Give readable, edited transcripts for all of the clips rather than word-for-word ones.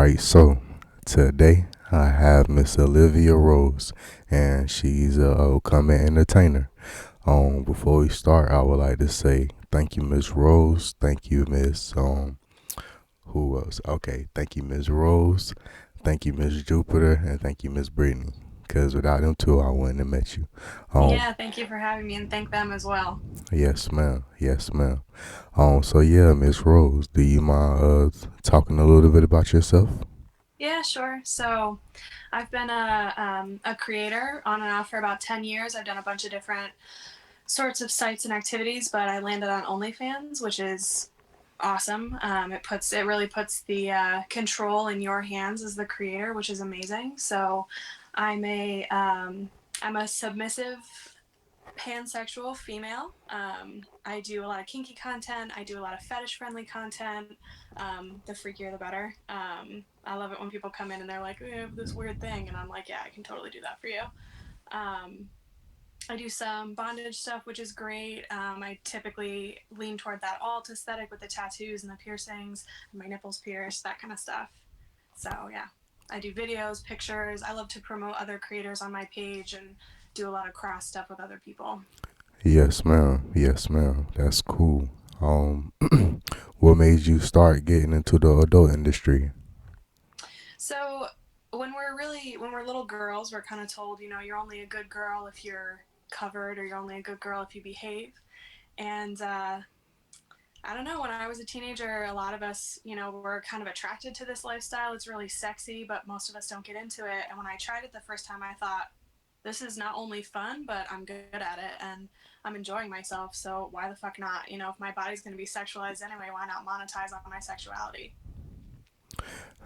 right, so today I have Miss Olivia Rose, and she's a upcoming entertainer. Before we start, I would like to say thank you, Miss Rose. Thank you, Miss who else? Okay, thank you, Miss Rose. Thank you, Miss Jupiter, and thank you, Miss Brittany. Cause without them two, I wouldn't have met you. Um, Yeah, thank you for having me and thank them as well. yes, ma'am. Yes, ma'am. So yeah, Miss Rose, do you mind talking a little bit about yourself? Yeah, sure. So I've been a creator on and off for about 10 years. I've done a bunch of different sorts of sites and activities, but I landed on OnlyFans, which is awesome. It really puts the control in your hands as the creator, which is amazing. So I'm a I'm a submissive pansexual female. I do a lot of kinky content. I do a lot of fetish friendly content. The freakier, the better. I love it when people come in and they're like, "We have this weird thing," and I'm like, "Yeah, I can totally do that for you." Um, I do some bondage stuff, which is great. I typically lean toward that alt aesthetic with the tattoos and the piercings, my nipples pierced, that kind of stuff. So yeah, I do videos, pictures. I love to promote other creators on my page and do a lot of cross stuff with other people. Yes, ma'am. Yes, ma'am. That's cool. Um, what made you start getting into the adult industry? So when we're little girls, we're kind of told, you're only a good girl if you're covered, or you're only a good girl if you behave. And I don't know. When I was a teenager, a lot of us, were kind of attracted to this lifestyle. It's really sexy, but most of us don't get into it. And when I tried it the first time, I thought, this is not only fun, but I'm good at it and I'm enjoying myself. So why the fuck not? If my body's going to be sexualized anyway, why not monetize on my sexuality?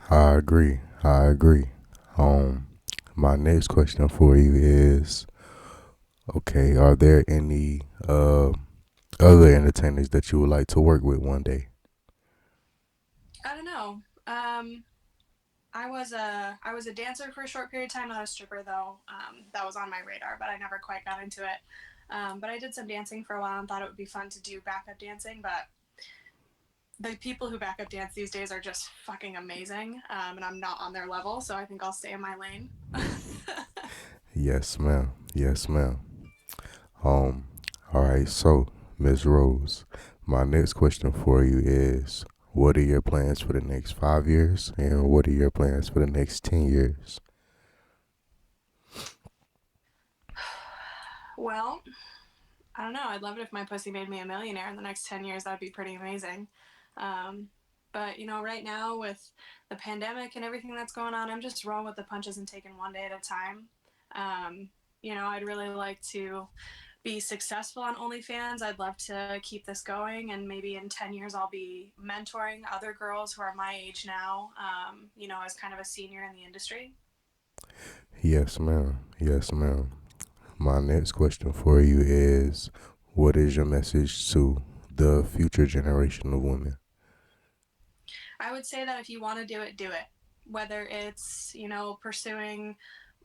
I agree. I agree. Um, my next question for you is, okay, are there any other entertainers that you would like to work with one day? I don't know. I was a dancer for a short period of time, not a stripper though. That was on my radar, but I never quite got into it. But I did some dancing for a while and thought it would be fun to do backup dancing. But the people who backup dance these days are just fucking amazing, and I'm not on their level, so I think I'll stay in my lane. Yes, ma'am. Yes, ma'am. Um, all right. So, Miss Rose, my next question for you is, what are your plans for the next 5 years, and what are your plans for the next 10 years? Well, I don't know. I'd love it if my pussy made me a millionaire in the next 10 years. That'd be pretty amazing. Um, but, right now with the pandemic and everything that's going on, I'm just rolling with the punches and taking one day at a time. Um, I'd really like to be successful on OnlyFans. I'd love to keep this going, and maybe in 10 years, I'll be mentoring other girls who are my age now, as kind of a senior in the industry. Yes, ma'am. Yes, ma'am. My next question for you is, what is your message to the future generation of women? I would say that if you want to do it, do it. Whether it's, pursuing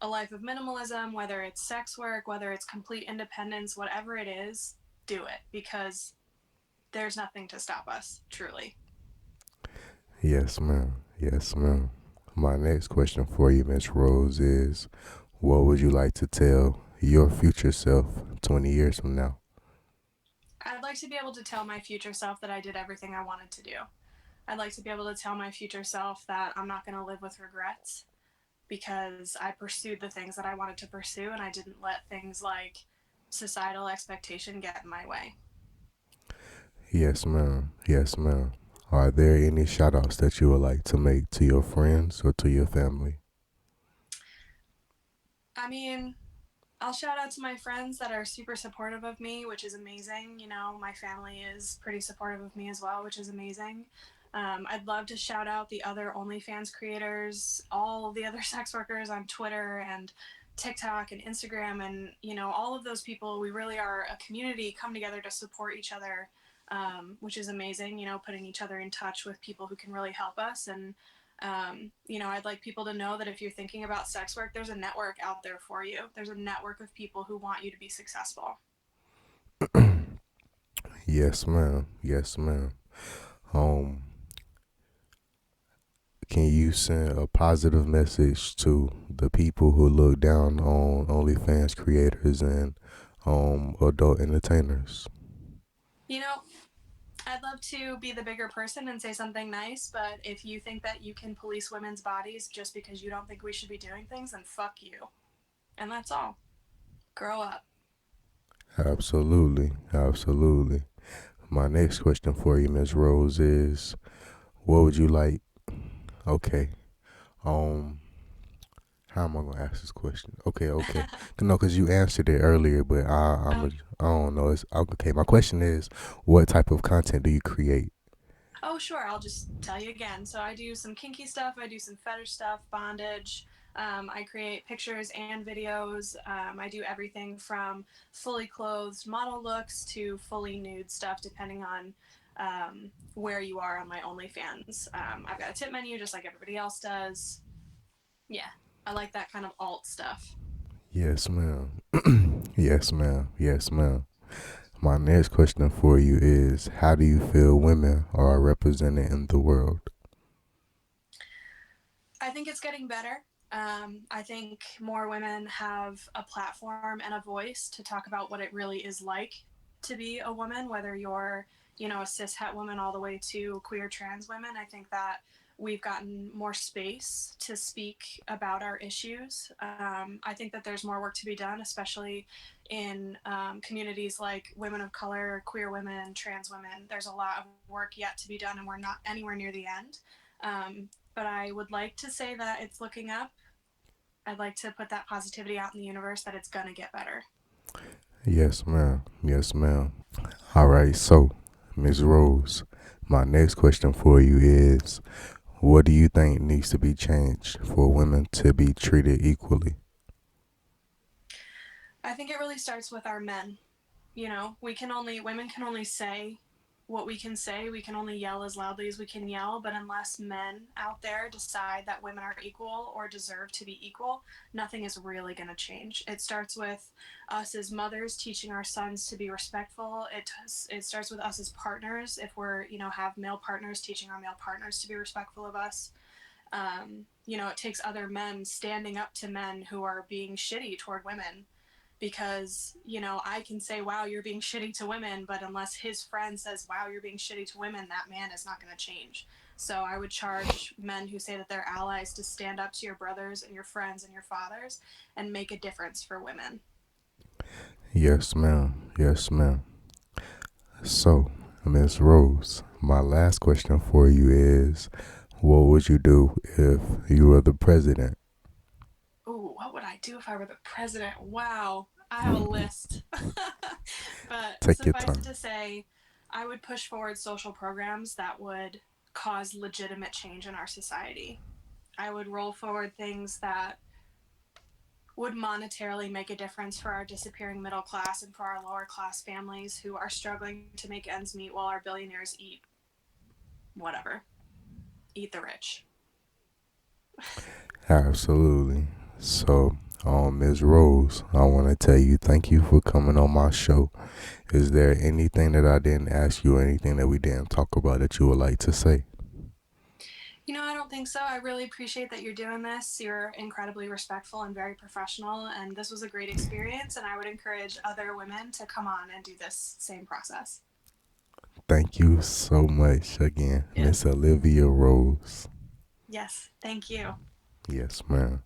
a life of minimalism, whether it's sex work, whether it's complete independence, whatever it is, do it because there's nothing to stop us, truly. Yes, ma'am. Yes, ma'am. My next question for you, Miss Rose, is, what would you like to tell your future self 20 years from now? I'd like to be able to tell my future self that I did everything I wanted to do. I'd like to be able to tell my future self that I'm not going to live with regrets because I pursued the things that I wanted to pursue and I didn't let things like societal expectation get in my way. Yes, ma'am. Yes, ma'am. Are there any shout outs that you would like to make to your friends or to your family? I mean, I'll shout out to my friends that are super supportive of me, which is amazing. My family is pretty supportive of me as well, which is amazing. I'd love to shout out the other OnlyFans creators, all of the other sex workers on Twitter and TikTok and Instagram, and all of those people. We really are a community come together to support each other, which is amazing. Putting each other in touch with people who can really help us. And I'd like people to know that if you're thinking about sex work, there's a network out there for you. There's a network of people who want you to be successful. Yes, ma'am. Yes, ma'am. Um, can you send a positive message to the people who look down on OnlyFans creators and adult entertainers? You know, I'd love to be the bigger person and say something nice, but if you think that you can police women's bodies just because you don't think we should be doing things, then fuck you. And that's all. Grow up. Absolutely, absolutely. My next question for you, Ms. Rose, is what would you like? Okay. Um, how am I gonna ask this question? Okay. No, because you answered it earlier, but Oh, I don't know. It's okay. My question is, what type of content do you create? oh, sure. I'll just tell you again. So I do some kinky stuff. I do some fetish stuff, bondage. I create pictures and videos. I do everything from fully clothed model looks to fully nude stuff, depending on where you are on my OnlyFans. I've got a tip menu just like everybody else does. Yeah, I like that kind of alt stuff. Yes, ma'am. Yes, ma'am. Yes, ma'am. My next question for you is, how do you feel women are represented in the world? I think it's getting better. I think more women have a platform and a voice to talk about what it really is like to be a woman, whether you're, a cis het woman all the way to queer trans women. I think that we've gotten more space to speak about our issues. I think that there's more work to be done, especially in communities like women of color, queer women, trans women. There's a lot of work yet to be done, and we're not anywhere near the end. But I would like to say that it's looking up. I'd like to put that positivity out in the universe that it's going to get better. Yes, ma'am. Yes, ma'am. All right. So, Ms. Rose, my next question for you is, what do you think needs to be changed for women to be treated equally? I think it really starts with our men. Women can only say what we can say. We can only yell as loudly as we can yell. But unless men out there decide that women are equal or deserve to be equal, nothing is really going to change. It starts with us as mothers teaching our sons to be respectful. It starts with us as partners. If we're, have male partners, teaching our male partners to be respectful of us. It takes other men standing up to men who are being shitty toward women, because I can say, wow, you're being shitty to women, but unless his friend says, wow, you're being shitty to women, that man is not going to change. So I would charge men who say that they're allies to stand up to your brothers and your friends and your fathers and make a difference for women. Yes, ma'am. Yes, ma'am. So, Ms. Rose, my last question for you is, what would you do if you were the president? Ooh, what would I do if I were the president? Wow, I have a list. But Take your suffice it time. to say, I would push forward social programs that would cause legitimate change in our society. I would roll forward things that would monetarily make a difference for our disappearing middle class and for our lower class families who are struggling to make ends meet while our billionaires eat whatever, eat the rich. Absolutely. So, Ms. Rose, I want to tell you thank you for coming on my show. Is there anything that I didn't ask you or anything that we didn't talk about that you would like to say? I don't think so. I really appreciate that you're doing this. You're incredibly respectful and very professional, and this was a great experience. And I would encourage other women to come on and do this same process. Thank you so much again, Yes. Miss Olivia Rose. Yes. Thank you. Yes, ma'am.